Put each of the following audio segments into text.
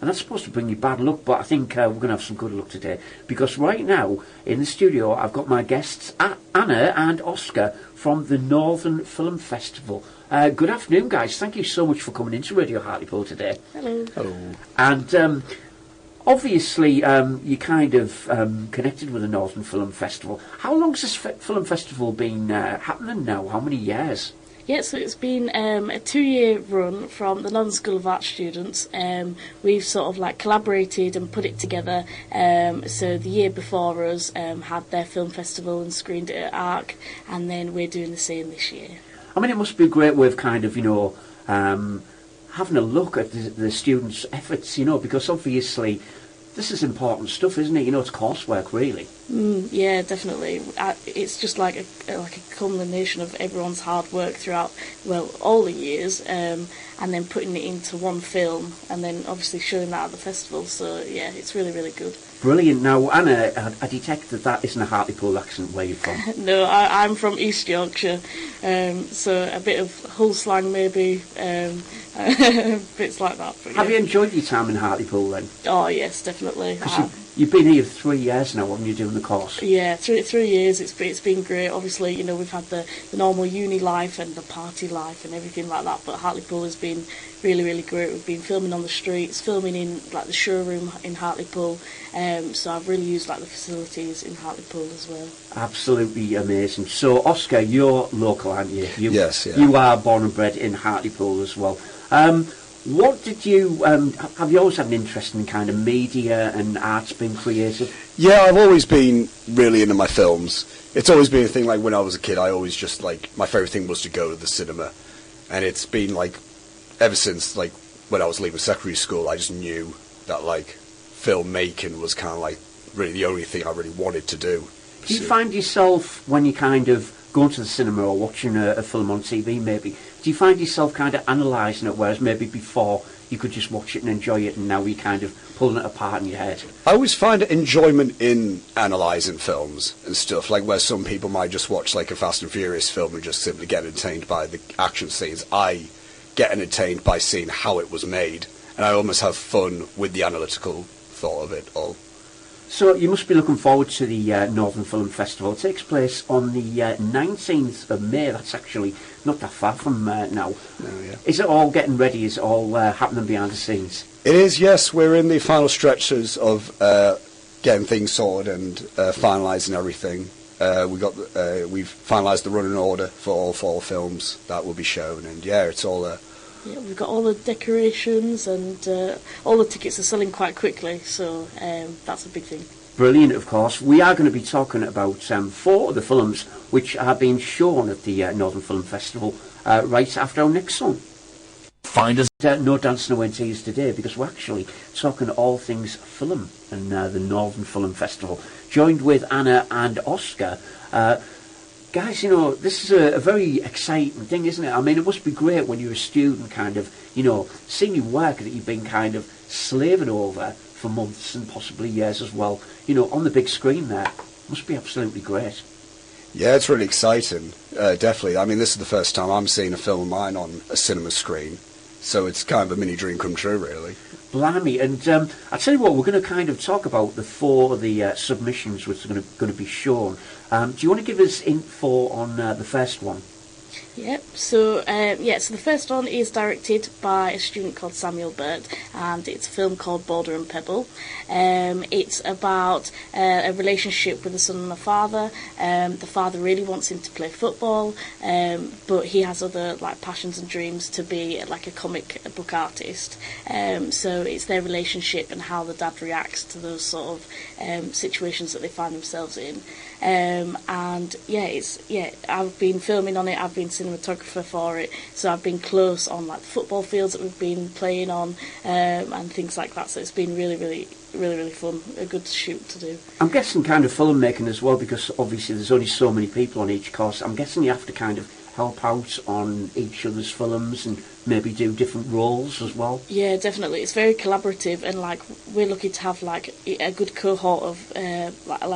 and that's supposed to bring you bad luck, but I think we're going to have some good luck today, because right now in the studio I've got my guests Anna and Oscar from the Northern Film Festival. Good afternoon, guys. Thank you so much for coming into Radio Hartlepool today. Hello. Hello. And obviously you kind of connected with the Northern Film Festival. How long's this film festival been happening now? How many years? Yeah, so it's been a 2-year run from the Northern School of Art students. We've sort of like collaborated and put it together. So the year before us had their film festival and screened it at ARC, and then we're doing the same this year. I mean, it must be a great way of kind of, having a look at the students' efforts, because obviously this is important stuff, isn't it? It's coursework, really. Yeah, definitely. It's just like a culmination of everyone's hard work throughout, all the years, and then putting it into one film, and then obviously showing that at the festival. So yeah, it's really, really good. Brilliant. Now, Anna, I detect that isn't a Hartlepool accent. Where you're from? No, I'm from East Yorkshire, so a bit of Hull slang maybe, bits like that. But, Have you enjoyed your time in Hartlepool then? Oh yes, definitely. Because you've been here 3 years now, haven't you, doing the course? Yeah, 3 years. It's been great. Obviously, we've had the normal uni life and the party life and everything like that, but Hartlepool has been really, really great. We've been filming on the streets, filming in like the showroom in Hartlepool, so I've really used like the facilities in Hartlepool as well. Absolutely amazing. So, Oscar, you're local, aren't you? Yes, yeah. You are born and bred in Hartlepool as well. What did you, have you always had an interest in kind of media and arts being creative? Yeah, I've always been really into my films. It's always been a thing, like when I was a kid, I always just my favourite thing was to go to the cinema. And it's been ever since when I was leaving secondary school, I just knew that filmmaking was kind of really the only thing I really wanted to do. Do you find yourself, when you kind of going to the cinema or watching a film on TV maybe, do you find yourself kind of analysing it, whereas maybe before you could just watch it and enjoy it, and now you're kind of pulling it apart in your head? I always find enjoyment in analysing films and stuff, where some people might just watch a Fast and Furious film and just simply get entertained by the action scenes. I get entertained by seeing how it was made, and I almost have fun with the analytical thought of it all. So you must be looking forward to the Northern Film Festival. It takes place on the 19th of May. That's actually not that far from now. No, yeah. Is it all getting ready? Is it all happening behind the scenes? It is, yes. We're in the final stretches of getting things sorted and finalising everything. We've finalised the running order for all 4 films that will be shown, and yeah, it's all Yeah, we've got all the decorations, and all the tickets are selling quite quickly, so that's a big thing. Brilliant, of course. We are going to be talking about 4 of the films which are being shown at the Northern Film Festival right after our next song. Find us. No dancing away tears today, because we're actually talking all things film and the Northern Film Festival, joined with Anna and Oscar. Guys, this is a very exciting thing, isn't it? I mean, it must be great when you're a student, kind of, seeing your work that you've been kind of slaving over for months and possibly years as well, on the big screen there. Must be absolutely great. Yeah, it's really exciting, definitely. I mean, this is the first time I'm seeing a film of mine on a cinema screen, so it's kind of a mini dream come true, really. Blimey, and I tell you what, we're going to kind of talk about the 4 of the submissions which are going to be shown. Do you want to give us info on the first one? Yep. So the first one is directed by a student called Samuel Burt, and it's a film called Border and Pebble. It's about a relationship with a son and a father. The father really wants him to play football, but he has other passions and dreams to be a comic book artist. So it's their relationship and how the dad reacts to those sort of situations that they find themselves in. I've been filming on it. I've been cinematographer for it, so I've been close on the football fields that we've been playing on, and things like that. So it's been really, really, really, really fun. A good shoot to do. I'm guessing kind of filmmaking as well, because obviously there's only so many people on each course. I'm guessing you have to kind of help out on each other's films and maybe do different roles as well. Yeah, definitely. It's very collaborative, and we're lucky to have a good cohort of a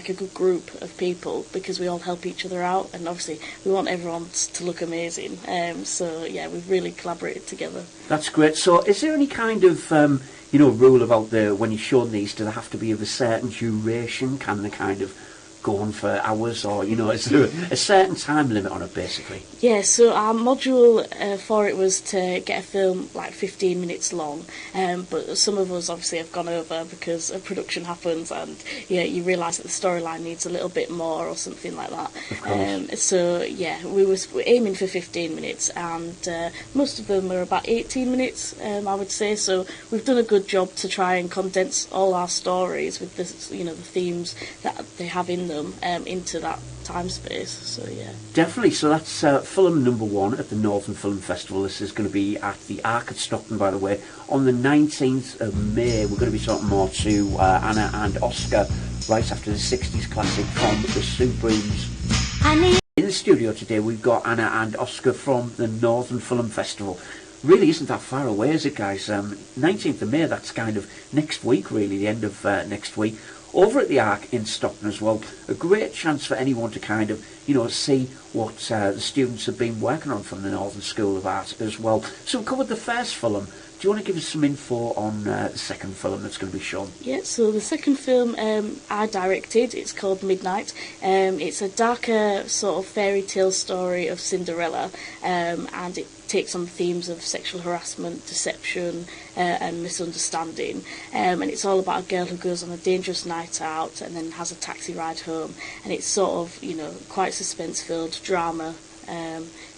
good group of people, because we all help each other out, and obviously we want everyone to look amazing. So yeah, we've really collaborated together. That's great. So is there any kind of rule about when you're showing these, do they have to be of a certain duration? Can they kind of go on for hours, or is there a certain time limit on it, basically? Yeah, so our module for it was to get a film like 15 minutes long, but some of us obviously have gone over because a production happens and you realise that the storyline needs a little bit more or something like that. Of course. So yeah, we're aiming for 15 minutes, and most of them are about 18 minutes, I would say. So we've done a good job to try and condense all our stories with the themes that they have in them into that time space. So yeah, definitely. So that's film number 1 at the Northern Film Festival. This is going to be at the Arc at Stockton, by the way, on the 19th of May. We're going to be talking more to Anna and Oscar right after the 60s classic from the Supremes. In the studio today we've got Anna and Oscar from the Northern Film Festival. Really isn't that far away, is it, guys? 19th of May, that's kind of next week, really, the end of next week. Over at the Arc in Stockton as well. A great chance for anyone to kind of, see what the students have been working on from the Northern School of Art as well. So we covered the first film. Do you want to give us some info on the second film that's going to be shown? Yeah, so the second film I directed, it's called Midnight. It's a darker sort of fairy tale story of Cinderella, and it takes on themes of sexual harassment, deception, and misunderstanding. And it's all about a girl who goes on a dangerous night out and then has a taxi ride home. And it's sort of, quite suspense-filled drama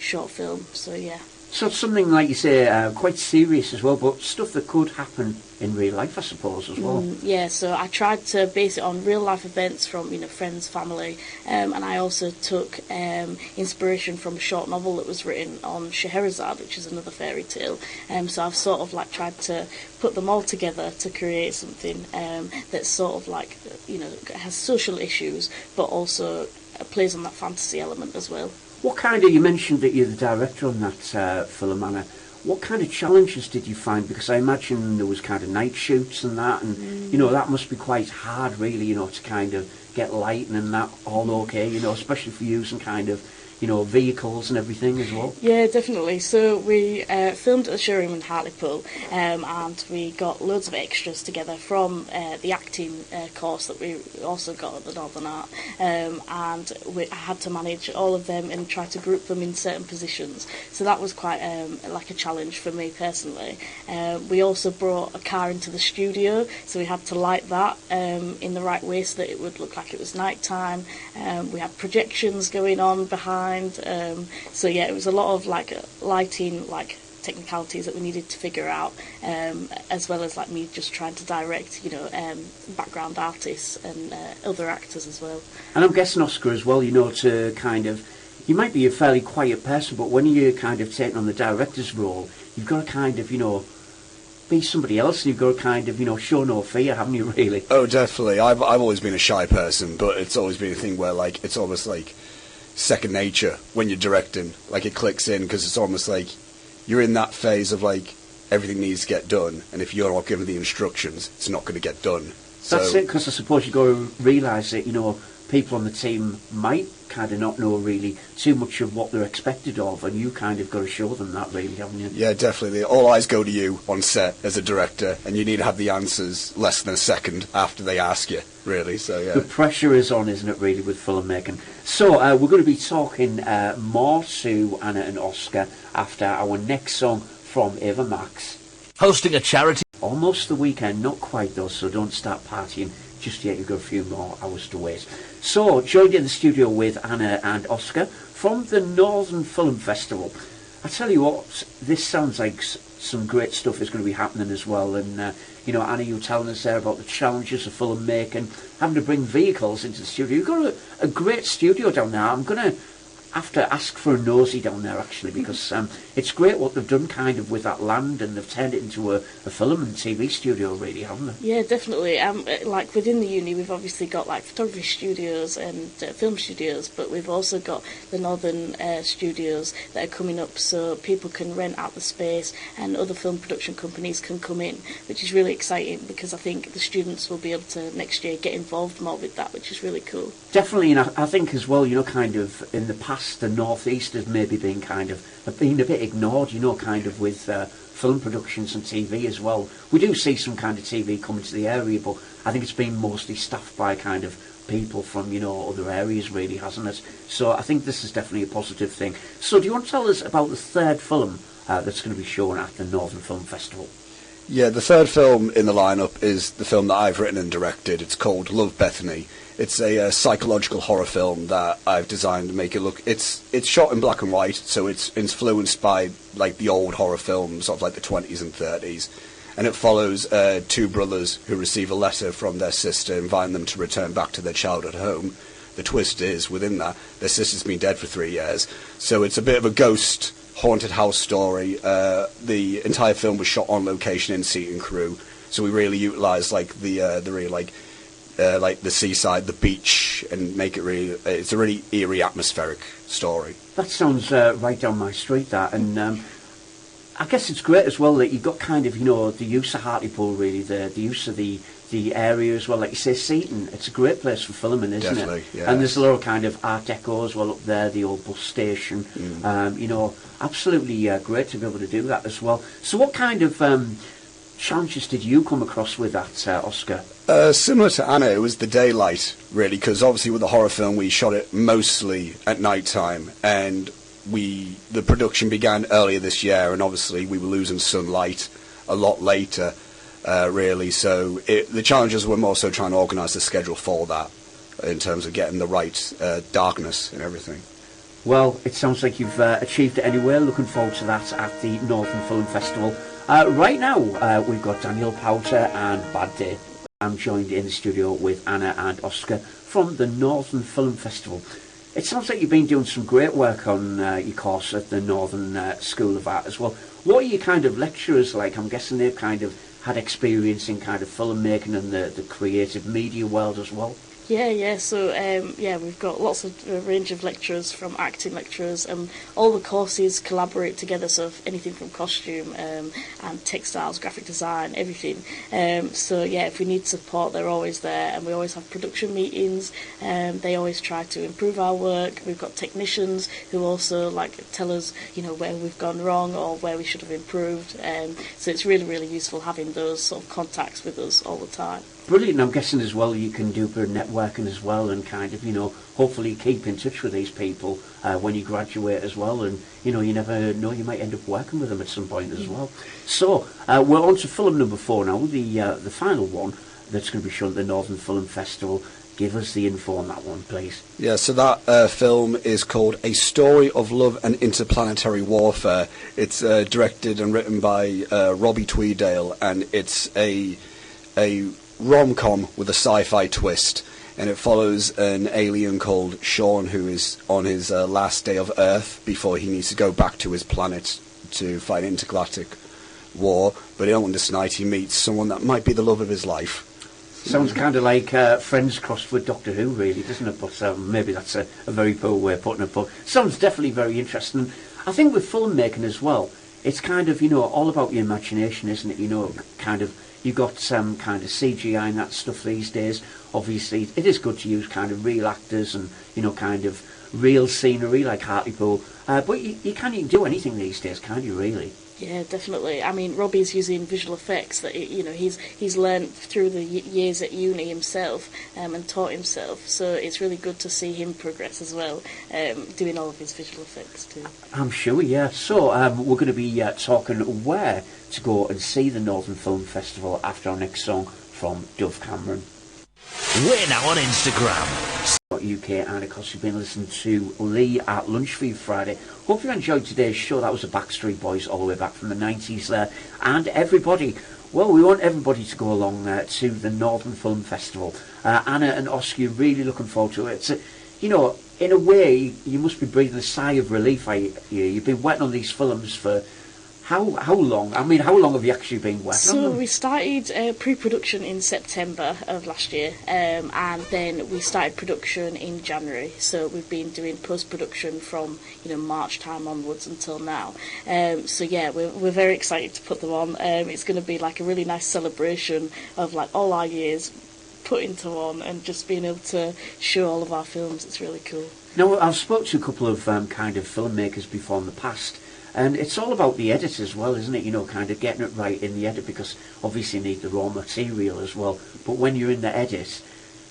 short film. So yeah. So it's something, like you say, quite serious as well, but stuff that could happen in real life, I suppose, as well. Yeah, so I tried to base it on real-life events from, friends, family, and I also took inspiration from a short novel that was written on Scheherazade, which is another fairy tale. So I've sort of, tried to put them all together to create something that's sort of, has social issues, but also plays on that fantasy element as well. What kind of, you mentioned that you're the director on that film, Anna. What kind of challenges did you find? Because I imagine there was kind of night shoots and that, and, that must be quite hard, really, to kind of get lighting and that all okay, especially for using kind of, vehicles and everything as well. Yeah, definitely. So we filmed at the showroom in Hartlepool, and we got loads of extras together from the acting course that we also got at the Northern Art, and I had to manage all of them and try to group them in certain positions. So that was quite like a challenge for me personally. We also brought a car into the studio, so we had to light that in the right way so that it would look like it was night time. We had projections going on behind. So yeah, it was a lot of lighting, technicalities that we needed to figure out, as well as me just trying to direct, background artists and other actors as well. And I'm guessing, Oscar, as well, to kind of, you might be a fairly quiet person, but when you're kind of taking on the director's role, you've got to kind of, be somebody else, and you've got to kind of, show no fear, haven't you, really? Oh, definitely. I've always been a shy person, but it's always been a thing where, it's almost like second nature when you're directing. It clicks in, because it's almost like you're in that phase of everything needs to get done, and if you're not given the instructions, it's not going to get done. That's it, because I suppose you've got to realise that, people on the team might kind of not know really too much of what they're expected of, and you kind of got to show them that, really, haven't you? Yeah, definitely. All eyes go to you on set as a director, and you need to have the answers less than a second after they ask you, really. So yeah, the pressure is on, isn't it, really, with filmmaking? So we're going to be talking more to Anna and Oscar after our next song from Ava Max. Hosting a charity. Almost the weekend, not quite though, so don't start partying just yet. You've got a few more hours to wait. So, joined in the studio with Anna and Oscar from the Northern Film Festival. I tell you what, this sounds like some great stuff is going to be happening as well. And, Anna, you were telling us there about the challenges of filmmaking, having to bring vehicles into the studio. You've got a great studio down there. I'm going to have to ask for a nosy down there, actually, because it's great what they've done kind of with that land, and they've turned it into a film and TV studio, really, haven't they? Yeah, definitely. Within the uni, we've obviously got photography studios and film studios, but we've also got the Northern studios that are coming up, so people can rent out the space and other film production companies can come in, which is really exciting, because I think the students will be able to next year get involved more with that, which is really cool. Definitely, and I think as well, kind of in the past, the North East has maybe been a bit ignored, kind of with film productions and TV as well. We do see some kind of TV coming to the area, but I think it's been mostly staffed by kind of people from, other areas, really, hasn't it? So I think this is definitely a positive thing. So do you want to tell us about the third film that's going to be shown at the Northern Film Festival? Yeah, the third film in the lineup is the film that I've written and directed. It's called Love, Bethany. It's a psychological horror film that I've designed to make it look... It's shot in black and white, so it's influenced by like the old horror films of like the 20s and 30s. And it follows two brothers who receive a letter from their sister inviting them to return back to their childhood home. The twist is, within that, their sister's been dead for 3 years. So it's a bit of a ghost haunted house story. The entire film was shot on location in Seaton Crew, so we really utilised like the really like the seaside, the beach, and make it really. It's a really eerie, atmospheric story. That sounds right down my street. That, and I guess it's great as well that you've got kind of the use of Hartlepool, really, the use of the area as well. Like you say, Seaton, it's a great place for filming, isn't Definitely, it? yeah. And there's a lot of kind of Art Deco as well up there, the old bus station. Absolutely great to be able to do that as well. So what kind of challenges did you come across with that, Oscar? Similar to Anna, it was the daylight, really, because obviously with the horror film we shot it mostly at night time, and the production began earlier this year, and obviously we were losing sunlight a lot later, really. So the challenges were more so trying to organise the schedule for that, in terms of getting the right darkness and everything. Well, it sounds like you've achieved it anyway. Looking forward to that at the Northern Film Festival. Right now, we've got Daniel Powter and Bad Day. I'm joined in the studio with Anna and Oscar from the Northern Film Festival. It sounds like you've been doing some great work on your course at the Northern School of Art as well. What are your kind of lecturers like? I'm guessing they've kind of had experience in kind of filmmaking and the creative media world as well. Yeah. So we've got lots of a range of lecturers, from acting lecturers, and all the courses collaborate together. So anything from costume and textiles, graphic design, everything. If we need support, they're always there, and we always have production meetings. They always try to improve our work. We've got technicians who also tell us, where we've gone wrong or where we should have improved. So it's really, really useful having those sort of contacts with us all the time. Brilliant. I'm guessing as well you can do a bit of networking as well, and kind of, hopefully keep in touch with these people when you graduate as well, and, you never know, you might end up working with them at some point as well. So, we're on to film number 4 now, the final one that's going to be shown at the Northern Film Festival. Give us the info on that one, please. Yeah, so that film is called A Story of Love and Interplanetary Warfare. It's directed and written by Robbie Tweedale, and it's a rom-com with a sci-fi twist, and it follows an alien called Sean who is on his last day of Earth before he needs to go back to his planet to fight intergalactic war. But on this night he meets someone that might be the love of his life. Sounds kind of like Friends crossed with Doctor Who, really, doesn't it? But maybe that's a very poor way of putting it, but sounds definitely very interesting. I think with filmmaking as well, it's kind of, all about your imagination, isn't it? Kind of, you've got some kind of CGI and that stuff these days. Obviously, it is good to use kind of real actors and, kind of real scenery like Hartlepool. But you can't even do anything these days, can you, really? Yeah, definitely. I mean, Robbie's using visual effects that he's learned through the years at uni himself and taught himself. So it's really good to see him progress as well, doing all of his visual effects too. I'm sure, yeah. So we're going to be talking where to go and see the Northern Film Festival after our next song from Dove Cameron. We're now on Instagram. UK, and of course you've been listening to Lee at Lunch for You Friday. Hope you enjoyed today's show. That was the Backstreet Boys all the way back from the 90s there. And everybody, well, we want everybody to go along to the Northern Film Festival. Anna and Oscar, really looking forward to it. It's in a way, you must be breathing a sigh of relief. You've been working on these films for how long? I mean, how long have you actually been working on them? So we started pre-production in September of last year, and then we started production in January. So we've been doing post-production from March time onwards until now. We're very excited to put them on. It's going to be like a really nice celebration of like all our years put into one, and just being able to show all of our films. It's really cool. Now, I've spoken to a couple of kind of filmmakers before in the past, And it's all about the edit as well, isn't it? You know, kind of getting it right in the edit, because obviously you need the raw material as well. But when you're in the edit,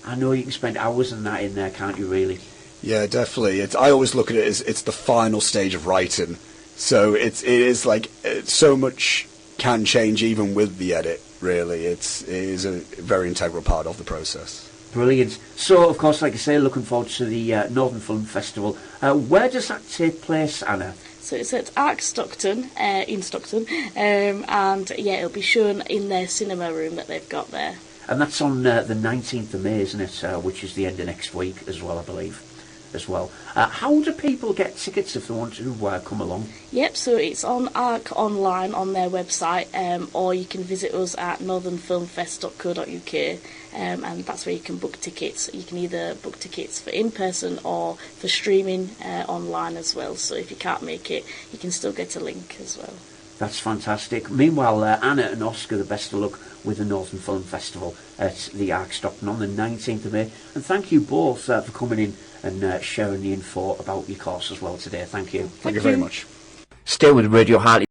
I know you can spend hours in there, can't you, really? Yeah, definitely. I always look at it as it's the final stage of writing. So it is like so much can change even with the edit, really. It is a very integral part of the process. Brilliant. So, of course, like I say, looking forward to the Northern Film Festival. Where does that take place, Anna? So it's at Arc Stockton, in Stockton, and yeah, it'll be shown in their cinema room that they've got there. And that's on the 19th of May, isn't it? Which is the end of next week as well, I believe. As well. How do people get tickets if they want to come along? Yep, so it's on Arc online on their website, or you can visit us at northernfilmfest.co.uk, and that's where you can book tickets. You can either book tickets for in-person or for streaming online as well. So if you can't make it, you can still get a link as well. That's fantastic. Meanwhile, Anna and Oscar, the best of luck with the Northern Film Festival at the Arc Stockton on the 19th of May. And thank you both for coming in and sharing the info about your course as well today. Thank you. Thank you very much. Stay with Radio Hartley.